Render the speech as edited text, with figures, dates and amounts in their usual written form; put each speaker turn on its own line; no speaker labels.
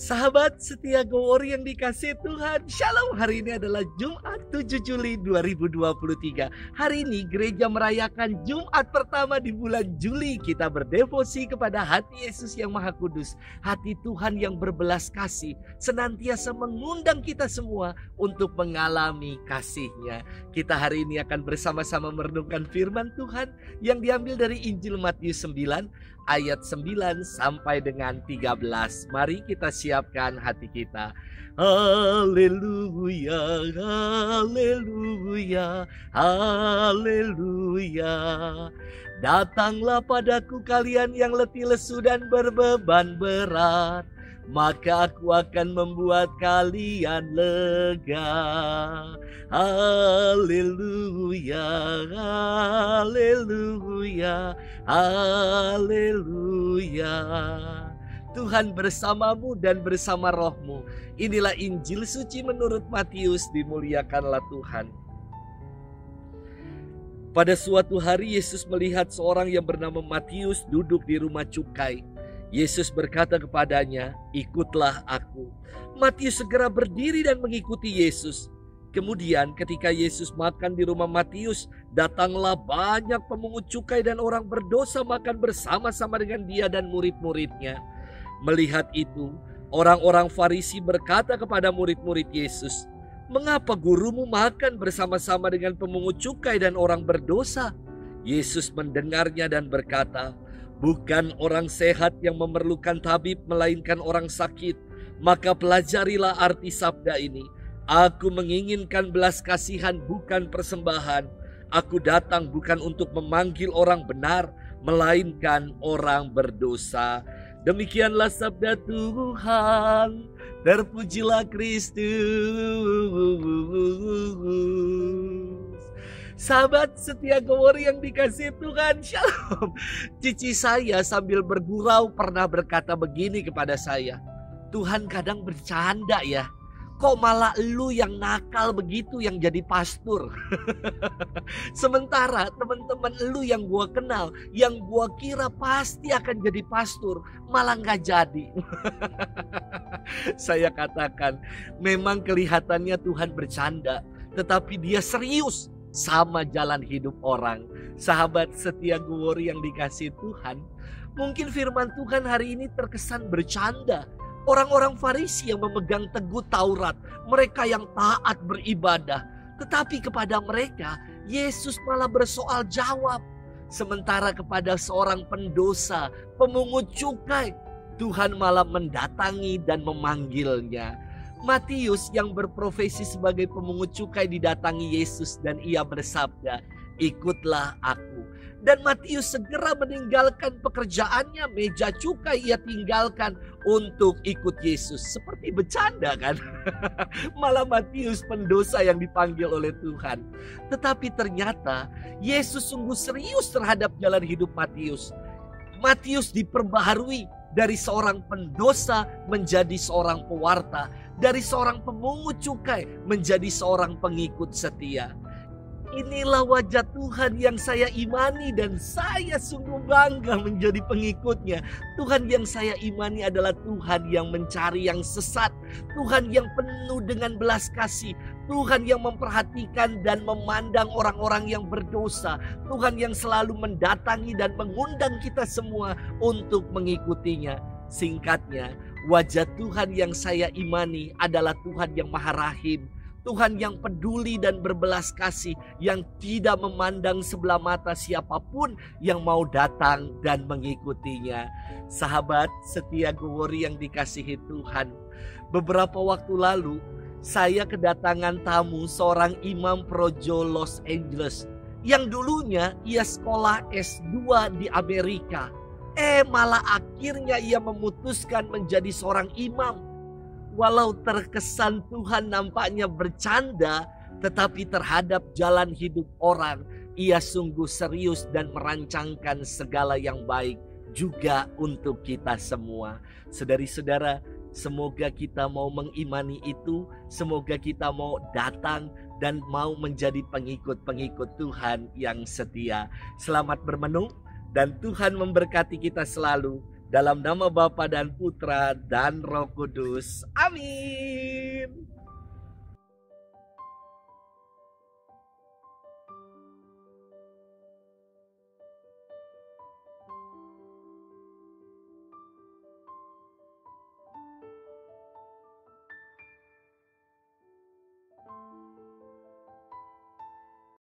Sahabat setia Gowori yang dikasih Tuhan, Shalom. Hari ini adalah Jumat 7 Juli 2023. Hari ini gereja merayakan Jumat pertama di bulan Juli. Kita berdevosi kepada hati Yesus yang Maha Kudus, hati Tuhan yang berbelas kasih, senantiasa mengundang kita semua untuk mengalami kasih-Nya. Kita hari ini akan bersama-sama merenungkan firman Tuhan yang diambil dari Injil Matius 9 ayat 9 sampai dengan 13. Mari kita siapkan hati kita. Haleluya, haleluya, haleluya. Datanglah padaku kalian yang letih lesu dan berbeban berat, maka aku akan membuat kalian lega. Haleluya, haleluya, haleluya. Tuhan bersamamu dan bersama rohmu. Inilah Injil suci menurut Matius, dimuliakanlah Tuhan. Pada suatu hari Yesus melihat seorang yang bernama Matius duduk di rumah cukai. Yesus berkata kepadanya, "Ikutlah aku." Matius segera berdiri dan mengikuti Yesus. Kemudian ketika Yesus makan di rumah Matius, datanglah banyak pemungut cukai dan orang berdosa makan bersama-sama dengan dia dan murid-muridnya. Melihat itu, orang-orang Farisi berkata kepada murid-murid Yesus, "Mengapa gurumu makan bersama-sama dengan pemungut cukai dan orang berdosa?" Yesus mendengarnya dan berkata, "Bukan orang sehat yang memerlukan tabib, melainkan orang sakit. Maka pelajarilah arti sabda ini. Aku menginginkan belas kasihan, bukan persembahan. Aku datang bukan untuk memanggil orang benar, melainkan orang berdosa." Demikianlah sabda Tuhan. Terpujilah Kristus. Sahabat setia Gowori yang dikasih Tuhan, Shalom. Cici saya sambil bergurau pernah berkata begini kepada saya, "Tuhan kadang bercanda ya. Kok malah lu yang nakal begitu yang jadi pastor?" Sementara teman-teman lu yang gua kenal, yang gua kira pasti akan jadi pastor, malah gak jadi. Saya katakan, memang kelihatannya Tuhan bercanda, tetapi dia serius sama jalan hidup orang. Sahabat setia Gowori yang dikasih Tuhan, mungkin firman Tuhan hari ini terkesan bercanda. Orang-orang Farisi yang memegang teguh Taurat, mereka yang taat beribadah, tetapi kepada mereka Yesus malah bersoal jawab. Sementara kepada seorang pendosa, pemungut cukai, Tuhan malah mendatangi dan memanggilnya. Matius yang berprofesi sebagai pemungut cukai didatangi Yesus dan ia bersabda, "Ikutlah aku." Dan Matius segera meninggalkan pekerjaannya, meja cukai ia tinggalkan untuk ikut Yesus. Seperti bercanda kan? Malah Matius pendosa yang dipanggil oleh Tuhan. Tetapi ternyata Yesus sungguh serius terhadap jalan hidup Matius. Matius diperbaharui dari seorang pendosa menjadi seorang pewarta, dari seorang pemungut cukai menjadi seorang pengikut setia. Inilah wajah Tuhan yang saya imani dan saya sungguh bangga menjadi pengikutnya. Tuhan yang saya imani adalah Tuhan yang mencari yang sesat, Tuhan yang penuh dengan belas kasih, Tuhan yang memperhatikan dan memandang orang-orang yang berdosa, Tuhan yang selalu mendatangi dan mengundang kita semua untuk mengikutinya. Singkatnya, wajah Tuhan yang saya imani adalah Tuhan yang Maha Rahim, Tuhan yang peduli dan berbelas kasih, yang tidak memandang sebelah mata siapapun yang mau datang dan mengikutinya. Sahabat setia Gowori yang dikasihi Tuhan, beberapa waktu lalu saya kedatangan tamu seorang imam projo Los Angeles yang dulunya ia sekolah S2 di Amerika. Malah akhirnya ia memutuskan menjadi seorang imam. Walau terkesan Tuhan nampaknya bercanda, tetapi terhadap jalan hidup orang, ia sungguh serius dan merancangkan segala yang baik juga untuk kita semua. Saudari-saudara, Semoga kita mau mengimani itu, semoga kita mau datang dan mau menjadi pengikut-pengikut Tuhan yang setia. Selamat bermenung dan Tuhan memberkati kita selalu. Dalam nama Bapa dan Putra dan Roh Kudus. Amin.